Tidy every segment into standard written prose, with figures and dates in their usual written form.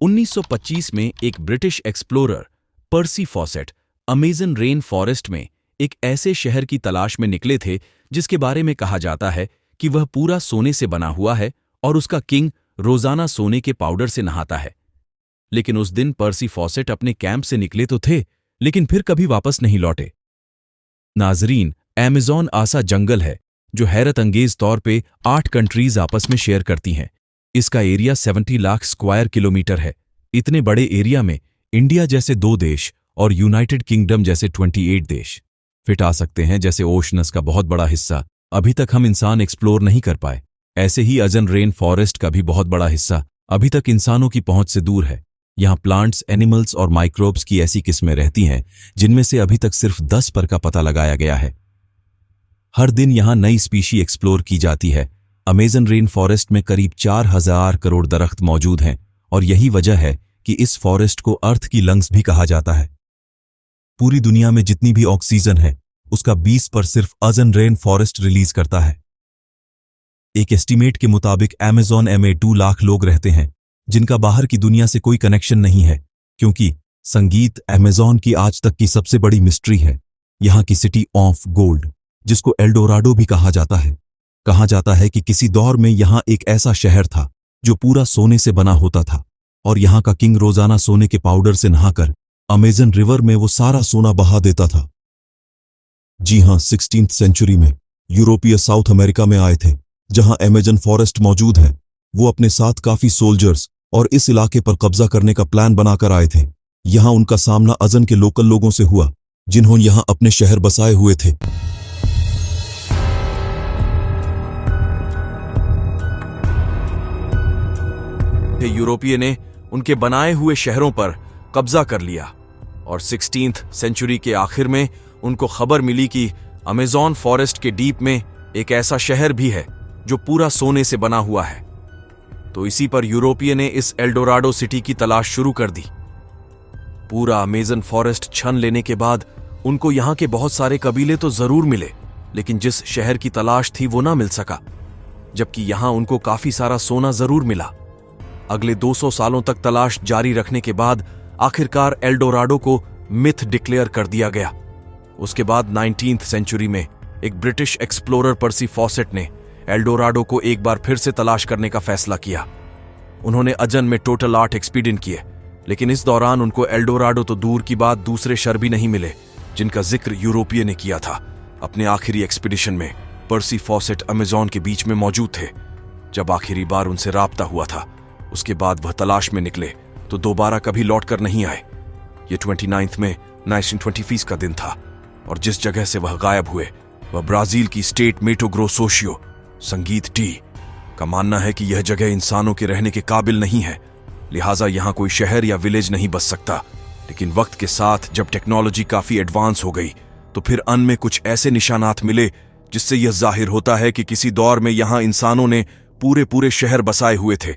1925 में एक British explorer पर्सी faucet Amazon rain forest में एक ऐसे शहर की तलाश में निकले थे जिसके बारे में कहा जाता है कि वह पूरा सोने से बना हुआ है और उसका किंग रोजाना सोने के पाउडर से नहाता है। लेकिन उस दिन पर्सी फॉसेट अपने कैंप से निकले तो थे, लेकिन फिर कभी वापस नहीं लौटे। नाजरीन, अमेज़न आसा जंगल है जो हैरत अंगेज तौर पे 8 कंट्रीज आपस में शेयर करती हैं। इसका एरिया 70 लाख स्क्वायर किलोमीटर है। इतने बड़े एरिया में इंडिया जैसे 2 देश और यूनाइटेड किंगडम जैसे 28 देश फिट आ सकते हैं। जैसे ओशनस का बहुत बड़ा हिस्सा अभी तक हम इंसान एक्सप्लोर नहीं कर पाए, ऐसे ही अजन रेन फॉरेस्ट का भी बहुत बड़ा हिस्सा अभी तक इंसानों की पहुंच से दूर है। यहाँ प्लांट्स, एनिमल्स और माइक्रोब्स की ऐसी किस्में रहती हैं जिनमें से अभी तक सिर्फ 10% का पता लगाया गया है। हर दिन यहाँ नई स्पीशी एक्सप्लोर की जाती है। अमेजन रेन फॉरेस्ट में करीब 4000 करोड़ दरख्त मौजूद हैं और यही वजह है कि इस फॉरेस्ट को अर्थ की लंग्स भी कहा जाता है। पूरी दुनिया में जितनी भी ऑक्सीजन है उसका 20% सिर्फ अजन रेन फॉरेस्ट रिलीज करता है। एक एस्टीमेट के मुताबिक अमेज़न में 2 लाख लोग रहते हैं जिनका बाहर की दुनिया से कोई कनेक्शन नहीं है, क्योंकि संगीत अमेज़न की आज तक की सबसे बड़ी मिस्ट्री है। यहाँ की सिटी ऑफ गोल्ड, जिसको एल्डोराडो भी कहा जाता है कि किसी दौर में यहाँ एक ऐसा शहर था जो पूरा सोने से बना होता था और यहाँ का किंग रोजाना सोने के पाउडर से नहाकर अमेजन रिवर में वो सारा सोना बहा देता था। जी हां, 16th सेंचुरी में यूरोपीय साउथ अमेरिका में आए थे जहां अमेजन फॉरेस्ट मौजूद है। वो अपने साथ काफी सोल्जर्स और इस इलाके पर कब्जा करने का प्लान बनाकर आए थे। यहां उनका सामना अजन के लोकल लोगों से हुआ जिन्होंने यहां अपने शहर बसाए हुए थे। यूरोपीय ने उनके बनाए हुए शहरों पर कब्जा कर लिया और 16th सेंचुरी के आखिर में उनको खबर मिली कि अमेज़न फॉरेस्ट के डीप में एक ऐसा शहर भी है जो पूरा सोने से बना हुआ है। तो इसी पर यूरोपीय ने इस एल्डोराडो सिटी की तलाश शुरू कर दी। पूरा अमेजन फॉरेस्ट छन लेने के बाद उनको यहाँ के बहुत सारे कबीले तो जरूर मिले, लेकिन जिस शहर की तलाश थी वो ना मिल सका, जबकि यहाँ उनको काफी सारा सोना जरूर मिला। अगले 200 सालों तक तलाश जारी रखने के बाद आखिरकार एल्डोराडो को मिथ डिक्लेयर कर दिया गया। उसके बाद 19th सेंचुरी में एक ब्रिटिश एक्सप्लोरर पर्सी फॉसेट ने एल्डोराडो को एक बार फिर से तलाश करने का फैसला किया। उन्होंने अजन में टोटल 8 एक्सपीडिशन किए, लेकिन इस दौरान उनको एल्डोराडो तो दूर की बात दूसरे शहर भी नहीं मिले जिनका जिक्र यूरोपीय ने किया था। अपने आखिरी एक्सपीडिशन में पर्सी फॉसेट अमेज़न के बीच में मौजूद थे। जब आखिरी बार उनसे राब्ता हुआ था उसके बाद वह तलाश में निकले तो दोबारा कभी लौट कर नहीं आए। ये 29 में 1925 का दिन था और जिस जगह से वह गायब हुए वह ब्राजील की स्टेट मेटो ग्रोसोशियो संगीत टी का मानना है कि यह जगह इंसानों के रहने के काबिल नहीं है, लिहाजा यहां कोई शहर या विलेज नहीं बस सकता। लेकिन वक्त के साथ जब टेक्नोलॉजी काफी एडवांस हो गई तो फिर अन में कुछ ऐसे निशानात मिले जिससे यह जाहिर होता है कि किसी दौर में यहां इंसानों ने पूरे शहर बसाए हुए थे।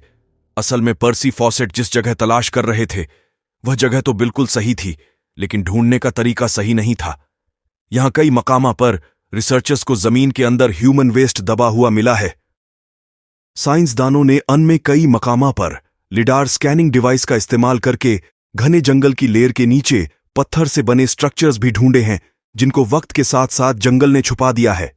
असल में पर्सी फॉसेट जिस जगह तलाश कर रहे थे वह जगह तो बिल्कुल सही थी, लेकिन ढूंढने का तरीका सही नहीं था। यहां कई मकामा पर रिसर्चर्स को जमीन के अंदर ह्यूमन वेस्ट दबा हुआ मिला है। साइंसदानों ने अन में कई मकामा पर लिडार स्कैनिंग डिवाइस का इस्तेमाल करके घने जंगल की लेयर के नीचे पत्थर से बने स्ट्रक्चर्स भी ढूंढे हैं जिनको वक्त के साथ साथ जंगल ने छुपा दिया है।